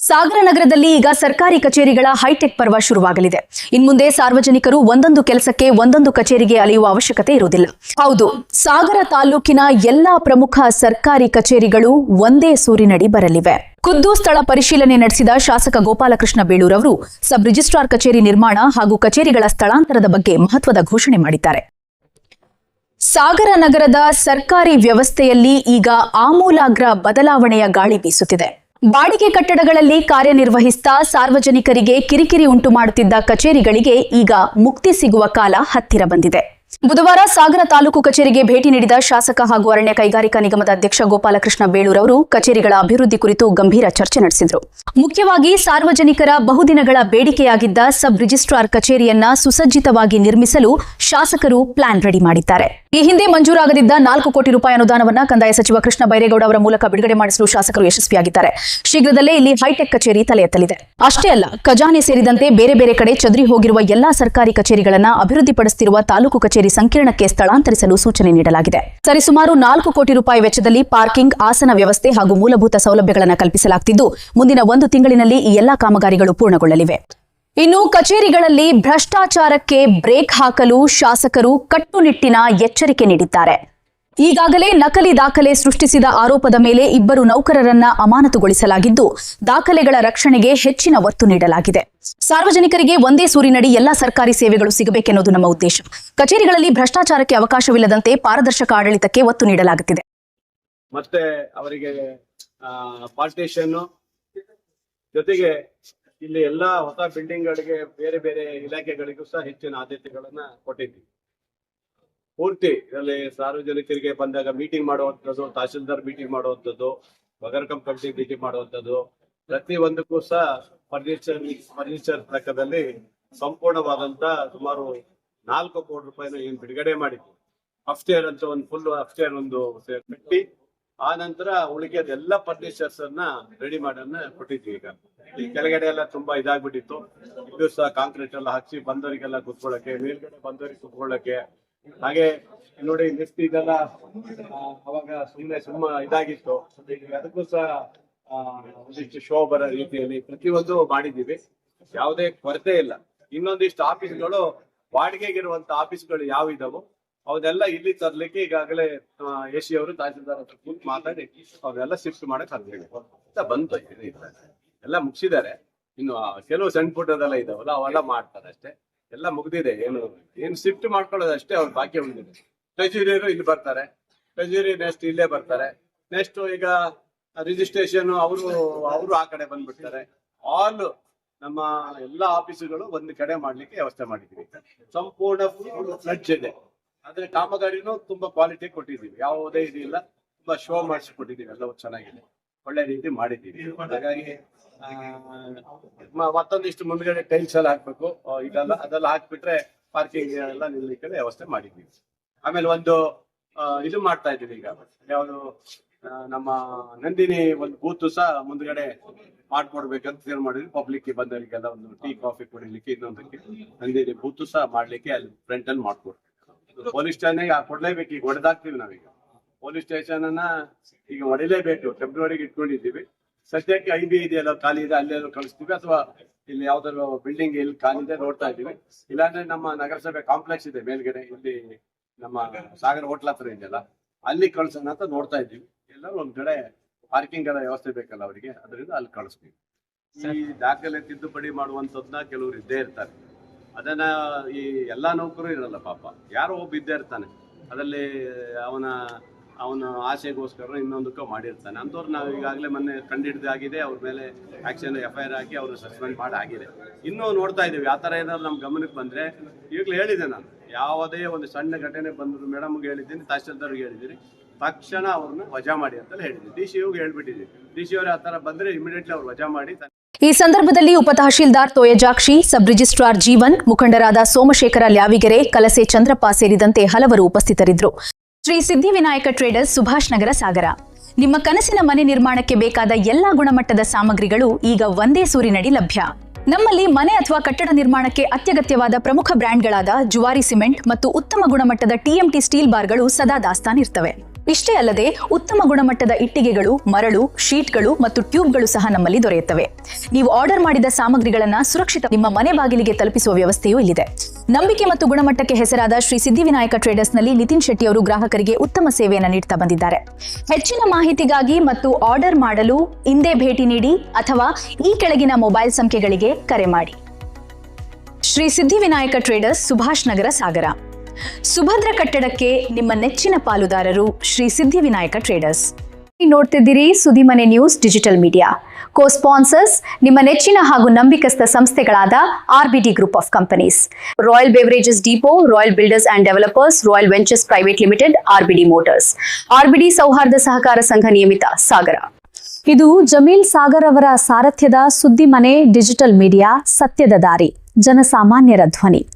ಸಾಗರ ನಗರದಲ್ಲಿ ಈಗ ಸರ್ಕಾರಿ ಕಚೇರಿಗಳ ಹೈಟೆಕ್ ಪರ್ವ ಶುರುವಾಗಲಿದೆ. ಇನ್ಮುಂದೆ ಸಾರ್ವಜನಿಕರು ಒಂದೊಂದು ಕೆಲಸಕ್ಕೆ ಒಂದೊಂದು ಕಚೇರಿಗೆ ಅಲೆಯುವ ಅವಶ್ಯಕತೆ ಇರುವುದಿಲ್ಲ. ಹೌದು, ಸಾಗರ ತಾಲೂಕಿನ ಎಲ್ಲಾ ಪ್ರಮುಖ ಸರ್ಕಾರಿ ಕಚೇರಿಗಳು ಒಂದೇ ಸೂರಿನಡಿ ಬರಲಿವೆ. ಖುದ್ದು ಸ್ಥಳ ಪರಿಶೀಲನೆ ನಡೆಸಿದ ಶಾಸಕ ಗೋಪಾಲಕೃಷ್ಣ ಬೇಳೂರ್ ಅವರು ಸಬ್ ರಿಜಿಸ್ಟ್ರಾರ್ ಕಚೇರಿ ನಿರ್ಮಾಣ ಹಾಗೂ ಕಚೇರಿಗಳ ಸ್ಥಳಾಂತರದ ಬಗ್ಗೆ ಮಹತ್ವದ ಘೋಷಣೆ ಮಾಡಿದ್ದಾರೆ. ಸಾಗರ ನಗರದ ಸರ್ಕಾರಿ ವ್ಯವಸ್ಥೆಯಲ್ಲಿ ಈಗ ಆಮೂಲಾಗ್ರ ಬದಲಾವಣೆಯ ಗಾಳಿ ಬೀಸುತ್ತಿದೆ. ಬಾಡಿಗೆ ಕಟ್ಟಡಗಳಲ್ಲಿ ಕಾರ್ಯನಿರ್ವಹಿಸ್ತಾ ಸಾರ್ವಜನಿಕರಿಗೆ ಕಿರಿಕಿರಿ ಉಂಟು ಮಾಡುತ್ತಿದ್ದ ಕಚೇರಿಗಳಿಗೆ ಈಗ ಮುಕ್ತಿ ಸಿಗುವ ಕಾಲ ಹತ್ತಿರ ಬಂದಿದೆ. ಬುಧವಾರ ಸಾಗರ ತಾಲೂಕು ಕಚೇರಿಗೆ ಭೇಟಿ ನೀಡಿದ ಶಾಸಕ ಹಾಗೂ ಅರಣ್ಯ ಕೈಗಾರಿಕಾ ನಿಗಮದ ಅಧ್ಯಕ್ಷ ಗೋಪಾಲಕೃಷ್ಣ ಬೇಳೂರ್ ಅವರು ಕಚೇರಿಗಳ ಅಭಿವೃದ್ಧಿ ಕುರಿತು ಗಂಭೀರ ಚರ್ಚೆ ನಡೆಸಿದರು. ಮುಖ್ಯವಾಗಿ ಸಾರ್ವಜನಿಕರ ಬಹುದಿನಗಳ ಬೇಡಿಕೆಯಾಗಿದ್ದ ಸಬ್ ರಿಜಿಸ್ಟ್ರಾರ್ ಕಚೇರಿಯನ್ನ ಸುಸಜ್ಜಿತವಾಗಿ ನಿರ್ಮಿಸಲು ಶಾಸಕರು ಪ್ಲಾನ್ ರೆಡಿ ಮಾಡಿದ್ದಾರೆ. ಈ ಹಿಂದೆ ಮಂಜೂರಾಗದಿದ್ದ 4 ಕೋಟಿ ರೂಪಾಯಿ ಅನುದಾನವನ್ನ ಕಂದಾಯ ಸಚಿವ ಕೃಷ್ಣ ಬೈರೇಗೌಡ ಅವರ ಮೂಲಕ ಬಿಡುಗಡೆ ಮಾಡಿಸಲು ಶಾಸಕರು ಯಶಸ್ವಿಯಾಗಿದ್ದಾರೆ. ಶೀಘ್ರದಲ್ಲೇ ಇಲ್ಲಿ ಹೈಟೆಕ್ ಕಚೇರಿ ತಲೆ ಎತ್ತಲಿದೆ. ಅಷ್ಟೇ ಅಲ್ಲ, ಖಜಾನೆ ಸೇರಿದಂತೆ ಬೇರೆ ಬೇರೆ ಕಡೆ ಚದುರಿ ಹೋಗಿರುವ ಎಲ್ಲಾ ಸರ್ಕಾರಿ ಕಚೇರಿಗಳನ್ನ ಅಭಿವೃದ್ಧಿಪಡಿಸುತ್ತಿರುವ ತಾಲೂಕು ಕಚೇರಿ ಸಂಕೀರ್ಣಕ್ಕೆ ಸ್ಥಳಾಂತರಿಸಲು ಸೂಚನೆ ನೀಡಲಾಗಿದೆ. ಸರಿಸುಮಾರು 4 ಕೋಟಿ ರೂಪಾಯಿ ವೆಚ್ಚದಲ್ಲಿ ಪಾರ್ಕಿಂಗ್, ಆಸನ ವ್ಯವಸ್ಥೆ ಹಾಗೂ ಮೂಲಭೂತ ಸೌಲಭ್ಯಗಳನ್ನು ಕಲ್ಪಿಸಲಾಗುತ್ತಿದ್ದು ಮುಂದಿನ 1 ತಿಂಗಳಿನಲ್ಲಿ ಈ ಎಲ್ಲಾ ಕಾಮಗಾರಿಗಳು ಪೂರ್ಣಗೊಳ್ಳಲಿವೆ. ಇನ್ನು ಕಚೇರಿಗಳಲ್ಲಿ ಭ್ರಷ್ಟಾಚಾರಕ್ಕೆ ಬ್ರೇಕ್ ಹಾಕಲು ಶಾಸಕರು ಕಟ್ಟುನಿಟ್ಟಿನ ಎಚ್ಚರಿಕೆ ನೀಡಿದ್ದಾರೆ. ಈಗಾಗಲೇ ನಕಲಿ ದಾಖಲೆ ಸೃಷ್ಟಿಸಿದ ಆರೋಪದ ಮೇಲೆ 2 ನೌಕರರನ್ನ ಅಮಾನತುಗೊಳಿಸಲಾಗಿದ್ದು ದಾಖಲೆಗಳ ರಕ್ಷಣೆಗೆ ಹೆಚ್ಚಿನ ಒತ್ತು ನೀಡಲಾಗಿದೆ. ಸಾರ್ವಜನಿಕರಿಗೆ ಒಂದೇ ಸೂರಿನಡಿ ಎಲ್ಲಾ ಸರ್ಕಾರಿ ಸೇವೆಗಳು ಸಿಗಬೇಕೆನ್ನುವುದು ನಮ್ಮ ಉದ್ದೇಶ. ಕಚೇರಿಗಳಲ್ಲಿ ಭ್ರಷ್ಟಾಚಾರಕ್ಕೆ ಅವಕಾಶವಿಲ್ಲದಂತೆ ಪಾರದರ್ಶಕ ಆಡಳಿತಕ್ಕೆ ಒತ್ತು ನೀಡಲಾಗುತ್ತಿದೆ. ಮತ್ತೆ ಅವರಿಗೆ ಪಾರ್ಟಿಷನ್ ಜೊತೆಗೆ ಇಲ್ಲಿ ಎಲ್ಲಾ ಹೊಸ ಬಿಲ್ಡಿಂಗ್ ಗಳಿಗೆ ಬೇರೆ ಬೇರೆ ಇಲಾಖೆಗಳಿಗೂ ಸಹ ಹೆಚ್ಚಿನ ಆದ್ಯತೆಗಳನ್ನ ಕೊಟ್ಟಿದ್ದೀವಿ. ಪೂರ್ತಿ ಇದರಲ್ಲಿ ಸಾರ್ವಜನಿಕರಿಗೆ ಬಂದಾಗ ಮೀಟಿಂಗ್ ಮಾಡುವಂಥದ್ದು, ತಹಶೀಲ್ದಾರ್ ಮೀಟಿಂಗ್ ಮಾಡುವಂಥದ್ದು, ಬಗರ್ಕಂ ಕಮಿಟಿ ಮೀಟಿಂಗ್ ಮಾಡುವಂಥದ್ದು, ಪ್ರತಿ ಒಂದಕ್ಕೂ ಸಹ ಫರ್ನಿಚರ್ ಲೆಕ್ಕದಲ್ಲಿ ಸಂಪೂರ್ಣವಾದಂತ ಸುಮಾರು 4 ಕೋಟಿ ರೂಪಾಯಿನ ಏನ್ ಬಿಡುಗಡೆ ಮಾಡಿದ್ವಿ. ಅಪ್ಸ್ಟೇರ್ ಅಂತ ಒಂದು ಫುಲ್ ಅಪ್ಸ್ಟೇರ್ ಒಂದು ಕಟ್ಟಿ ಆ ನಂತರ ಉಳಿಕೆದೆಲ್ಲ ಫರ್ನಿಚರ್ಸ್ ಅನ್ನ ರೆಡಿ ಮಾಡನ್ನ ಕೊಟ್ಟಿದ್ವಿ. ಈಗ ಈ ಕೆಳಗಡೆ ಎಲ್ಲ ತುಂಬಾ ಇದಾಗ್ಬಿಟ್ಟಿತ್ತು. ಇದು ಸಹ ಕಾಂಕ್ರೀಟ್ ಎಲ್ಲ ಹಾಕಿ ಬಂದವರಿಗೆಲ್ಲ ಕುತ್ಕೊಳ್ಳಕ್ಕೆ, ಮೇಲ್ಗಡೆ ಬಂದವರಿಗೆ ಕುತ್ಕೊಳ್ಳಕ್ಕೆ, ಹಾಗೆ ನೋಡಿ ಲಿಫ್ಟ್ ಇದೆಲ್ಲ ಅವಾಗ ಸುಮ್ಮ ಇದಾಗಿತ್ತು. ಅದಕ್ಕೂ ಸಹ ಒಂದಿಷ್ಟು ಶೋ ಬರೋ ರೀತಿಯಲ್ಲಿ ಪ್ರತಿಯೊಂದು ಮಾಡಿದ್ದೀವಿ. ಯಾವುದೇ ಕೊರತೆ ಇಲ್ಲ. ಇನ್ನೊಂದಿಷ್ಟು ಆಫೀಸ್ಗಳು ಬಾಡಿಗೆಗಿರುವಂತ ಆಫೀಸ್ಗಳು ಯಾವ ಇದಾವೋ ಅವನ್ನೆಲ್ಲ ಇಲ್ಲಿ ತರ್ಲಿಕ್ಕೆ ಈಗಾಗಲೇ AC ಅವರು ತಹಸೀಲ್ದಾರ್ ಹತ್ರ ಕೂತ್ ಮಾತಾಡಿ ಅವನ್ನೆಲ್ಲ ಶಿಫ್ಟ್ ಮಾಡಕ್ ಅಂತ ಬಂತು. ಎಲ್ಲ ಮುಗಿಸಿದ್ದಾರೆ. ಇನ್ನು ಕೆಲವು ಸಣ್ಣ ಪುಟ್ಟದೆಲ್ಲ ಇದಾವಲ್ಲ ಅವೆಲ್ಲ ಮಾಡ್ತಾರೆ ಅಷ್ಟೇ. ಎಲ್ಲ ಮುಗ್ದಿದೆ. ಏನು ಶಿಫ್ಟ್ ಮಾಡ್ಕೊಳ್ಳೋದು ಅಷ್ಟೇ ಅವ್ರ ಬಾಕಿ ಉಳಿದಿದೆ. ಟ್ರೆಜರಿಯರು ಇಲ್ಲಿ ಬರ್ತಾರೆ, ಟ್ರೆಜರಿ ನೆಕ್ಸ್ಟ್ ಇಲ್ಲೇ ಬರ್ತಾರೆ. ನೆಕ್ಸ್ಟ್ ಈಗ ರಿಜಿಸ್ಟ್ರೇಷನ್ ಅವರು ಆ ಕಡೆ ಬಂದ್ಬಿಡ್ತಾರೆ. ಆಲ್ ನಮ್ಮ ಎಲ್ಲಾ ಆಫೀಸುಗಳು ಒಂದು ಕಡೆ ಮಾಡ್ಲಿಕ್ಕೆ ವ್ಯವಸ್ಥೆ ಮಾಡಿದೀವಿ. ಸಂಪೂರ್ಣ ಫ್ಲಡ್ಜ್ ಇದೆ. ಆದ್ರೆ ಕಾಮಗಾರಿನೂ ತುಂಬಾ ಕ್ವಾಲಿಟಿ ಕೊಟ್ಟಿದ್ದೀವಿ. ಯಾವುದೇ ಇದಿಲ್ಲ. ತುಂಬಾ ಶೋ ಮಾಡಿಸ್ಕೊಟ್ಟಿದ್ದೀವಿ. ಎಲ್ಲವೂ ಚೆನ್ನಾಗಿದೆ, ಒಳ್ಳೆ ರೀತಿ ಮಾಡಿದ್ದೀವಿ. ಹಾಗಾಗಿ ಮತ್ತೊಂದಿಷ್ಟು ಮುಂದ್ಗಡೆ ಟೈಲ್ಸ್ ಎಲ್ಲ ಹಾಕ್ಬೇಕು. ಅದೆಲ್ಲ ಹಾಕ್ಬಿಟ್ರೆ ಪಾರ್ಕಿಂಗ್ ಎಲ್ಲ ನಿಲ್ಲಕ್ಕೆ ವ್ಯವಸ್ಥೆ ಮಾಡಿದ್ವಿ. ಆಮೇಲೆ ಒಂದು ಇದು ಮಾಡ್ತಾ ಇದ್ದೀವಿ. ಈಗ ಯಾವುದು ನಮ್ಮ ನಂದಿನಿ ಒಂದು ಬೂತ್ ಸಹ ಮುಂದ್ಗಡೆ ಮಾಡ್ಕೊಡ್ಬೇಕಂತ ತೀರ್ಮಾನ ಮಾಡಿದ್ವಿ. ಪಬ್ಲಿಕ್ ಬಂದವರಿಗೆಲ್ಲ ಒಂದು ಟೀ ಕಾಫಿ ಕುಡಿಲಿಕ್ಕೆ ಇನ್ನೊಂದಕ್ಕೆ ನಂದಿನಿ ಬೂತ್ ಸಹ ಮಾಡ್ಲಿಕ್ಕೆ ಅಲ್ಲಿ ಫ್ರಂಟ್ ಅಲ್ಲಿ ಮಾಡ್ಕೊಡ್ತೀವಿ. ಪೊಲೀಸ್ ಸ್ಟೇಷನ್ಗೆ ಕೊಡ್ಲೇಬೇಕು. ಈಗ ಹೊಡೆದಾಕ್ತಿವಿ ನಾವೀಗ. ಪೊಲೀಸ್ ಸ್ಟೇಷನ್ ಅನ್ನ ಈಗ ಹೊಡಿಲೇಬೇಕು. ಫೆಬ್ರವರಿಗೆ ಇಟ್ಕೊಂಡಿದ್ದೀವಿ. ಸದ್ಯಕ್ಕೆ IB ಇದೆಯಲ್ಲ ಖಾಲಿ ಇದೆ, ಅಲ್ಲೆಲ್ಲ ಕಳಿಸ್ತೀವಿ. ಅಥವಾ ಇಲ್ಲಿ ಯಾವ್ದಾದ್ರು ಬಿಲ್ಡಿಂಗ್ ಎಲ್ಲಿ ಖಾಲಿ ಇದೆ ನೋಡ್ತಾ ಇದೀವಿ. ಇಲ್ಲಾಂದ್ರೆ ನಮ್ಮ ನಗರಸಭೆ ಕಾಂಪ್ಲೆಕ್ಸ್ ಇದೆ ಮೇಲ್ಗಡೆ, ಇಲ್ಲಿ ನಮ್ಮ ಸಾಗರ ಹೋಟ್ಲ್ ಹತ್ರ ಇದೆಯಲ್ಲ, ಅಲ್ಲಿ ಕಳ್ಸೋಣ ಅಂತ ನೋಡ್ತಾ ಇದ್ದೀವಿ. ಎಲ್ಲರೂ ಒಂದ್ ಕಡೆ ಪಾರ್ಕಿಂಗ್ ಎಲ್ಲ ವ್ಯವಸ್ಥೆ ಬೇಕಲ್ಲ ಅವರಿಗೆ, ಅದರಿಂದ ಅಲ್ಲಿ ಕಳಿಸ್ತೀವಿ. ಈ ದಾಖಲೆ ತಿದ್ದುಪಡಿ ಮಾಡುವಂತದ್ನ ಕೆಲವರು ಇದ್ದೇ ಇರ್ತಾರೆ. ಅದನ್ನ ಈ ಎಲ್ಲಾ ನೌಕರು ಇರಲ್ಲ ಪಾಪ, ಯಾರೋ ಒಬ್ಬ ಇದ್ದೇ ಇರ್ತಾನೆ. ಅದರಲ್ಲಿ ಅವನ ಆಸೆಗೋಸ್ಕರ ಇನ್ನೊಂದಕ್ಕೂ ಮಾಡಿರ್ತಾನೆ. ಅಂಥವ್ರು ನಾವು ಈಗಾಗಲೇ ಮೊನ್ನೆ ಕಂಡಿಡ್ದಾಗಿದೆ. ಅವ್ರ ಮೇಲೆ ಆಕ್ಷನ್ FIR ಹಾಕಿ ಅವ್ರನ್ನ ಸಸ್ಪೆಂಡ್ ಮಾಡಿ ಆಗಿದೆ. ಇನ್ನೂ ನೋಡ್ತಾ ಇದ್ದೀವಿ. ಆ ಥರ ಏನಾದ್ರು ನಮ್ಮ ಗಮನಕ್ಕೆ ಬಂದ್ರೆ ಈಗಲೇ ಹೇಳಿದೆ ನಾನು, ಯಾವುದೇ ಒಂದು ಸಣ್ಣ ಘಟನೆ ಬಂದ್ರು ಮೇಡಮ್ಗೆ ಹೇಳಿದ್ದೀನಿ, ತಹಶೀಲ್ದಾರ್ಗೆ ಹೇಳಿದ್ದೀನಿ, ತಕ್ಷಣ ಅವ್ರನ್ನ ವಜಾ ಮಾಡಿ ಅಂತ ಹೇಳಿದ್ದೀನಿ. DC ಅವ್ರಿಗೆ ಹೇಳ್ಬಿಟ್ಟಿದ್ದೀನಿ. DC ಅವ್ರು ಆ ಥರ ಬಂದ್ರೆ ಇಮಿಡಿಯೇಟ್ಲಿ ಅವ್ರು ವಜಾ ಮಾಡಿ. ಈ ಸಂದರ್ಭದಲ್ಲಿ ಉಪ ತಹಶೀಲ್ದಾರ್ ತೋಯಜಾಕ್ಷಿ, ಸಬ್ ರಿಜಿಸ್ಟ್ರಾರ್ ಜೀವನ್, ಮುಖಂಡರಾದ ಸೋಮಶೇಖರ ಲ್ಯಾವಿಗೆರೆ, ಕಲಸೆ ಚಂದ್ರಪ್ಪ ಸೇರಿದಂತೆ ಹಲವರು ಉಪಸ್ಥಿತರಿದ್ದರು. ಶ್ರೀ ಸಿದ್ಧಿವಿನಾಯಕ ಟ್ರೇಡರ್ಸ್, ಸುಭಾಷ್ ನಗರ, ಸಾಗರ. ನಿಮ್ಮ ಕನಸಿನ ಮನೆ ನಿರ್ಮಾಣಕ್ಕೆ ಬೇಕಾದ ಎಲ್ಲಾ ಗುಣಮಟ್ಟದ ಸಾಮಗ್ರಿಗಳು ಈಗ ಒಂದೇ ಸೂರಿನಡಿ ಲಭ್ಯ. ನಮ್ಮಲ್ಲಿ ಮನೆ ಅಥವಾ ಕಟ್ಟಡ ನಿರ್ಮಾಣಕ್ಕೆ ಅತ್ಯಗತ್ಯವಾದ ಪ್ರಮುಖ ಬ್ರ್ಯಾಂಡ್ಗಳಾದ ಜುವಾರಿ ಸಿಮೆಂಟ್ ಮತ್ತು ಉತ್ತಮ ಗುಣಮಟ್ಟದ TMT ಸ್ಟೀಲ್ ಬಾರ್ಗಳು ಸದಾ ದಾಸ್ತಾನಿರ್ತವೆ. ಇಷ್ಟೇ ಅಲ್ಲದೆ ಉತ್ತಮ ಗುಣಮಟ್ಟದ ಇಟ್ಟಿಗೆಗಳು, ಮರಳು, ಶೀಟ್ಗಳು ಮತ್ತು ಟ್ಯೂಬ್ಗಳು ಸಹ ನಮ್ಮಲ್ಲಿ ದೊರೆಯುತ್ತವೆ. ನೀವು ಆರ್ಡರ್ ಮಾಡಿದ ಸಾಮಗ್ರಿಗಳನ್ನು ಸುರಕ್ಷಿತ ನಿಮ್ಮ ಮನೆ ಬಾಗಿಲಿಗೆ ತಲುಪಿಸುವ ವ್ಯವಸ್ಥೆಯೂ ಇಲ್ಲಿದೆ. ನಂಬಿಕೆ ಮತ್ತು ಗುಣಮಟ್ಟಕ್ಕೆ ಹೆಸರಾದ ಶ್ರೀ ಸಿದ್ಧಿವಿನಾಯಕ ಟ್ರೇಡರ್ಸ್ನಲ್ಲಿ ನಿತಿನ್ ಶೆಟ್ಟಿ ಅವರು ಗ್ರಾಹಕರಿಗೆ ಉತ್ತಮ ಸೇವೆಯನ್ನು ನೀಡುತ್ತಾ ಬಂದಿದ್ದಾರೆ. ಹೆಚ್ಚಿನ ಮಾಹಿತಿಗಾಗಿ ಮತ್ತು ಆರ್ಡರ್ ಮಾಡಲು ಇಂದೇ ಭೇಟಿ ನೀಡಿ ಅಥವಾ ಈ ಕೆಳಗಿನ ಮೊಬೈಲ್ ಸಂಖ್ಯೆಗಳಿಗೆ ಕರೆ ಮಾಡಿ. ಶ್ರೀ ಸಿದ್ಧಿವಿನಾಯಕ ಟ್ರೇಡರ್ಸ್, ಸುಭಾಷ್ ನಗರ, ಸಾಗರ. ಸುಭದ್ರ ಕಟ್ಟಡಕ್ಕೆ ನಿಮ್ಮ ನೆಚ್ಚಿನ ಪಾಲುದಾರರು ಶ್ರೀ ಸಿದ್ಧಿವಿನಾಯಕ ಟ್ರೇಡರ್ಸ್. ನೋಡ್ತಿದ್ದೀರಿ Suddimane news digital media. Cosponsors ನಿಮ್ಮ ನೆಚ್ಚಿನ ಹಾಗೂ ನಂಬಿಕಸ್ಥ ಸಂಸ್ಥೆಗಳಾದ RBD group of companies, royal beverages depot, royal builders and developers, royal ventures private limited, RBD motors, RBD ಸೌಹಾರ್ದ ಸಹಕಾರ ಸಂಘ ನಿಯಮಿತ, ಸಾಗರ. ಇದು ಜಮೀಲ್ ಸಾಗರ್ ಅವರ ಸಾರಥ್ಯದ ಸುದ್ದಿಮನೆ ಡಿಜಿಟಲ್ ಮೀಡಿಯಾ, ಸತ್ಯದ ದಾರಿ, ಜನಸಾಮಾನ್ಯರ ಧ್ವನಿ.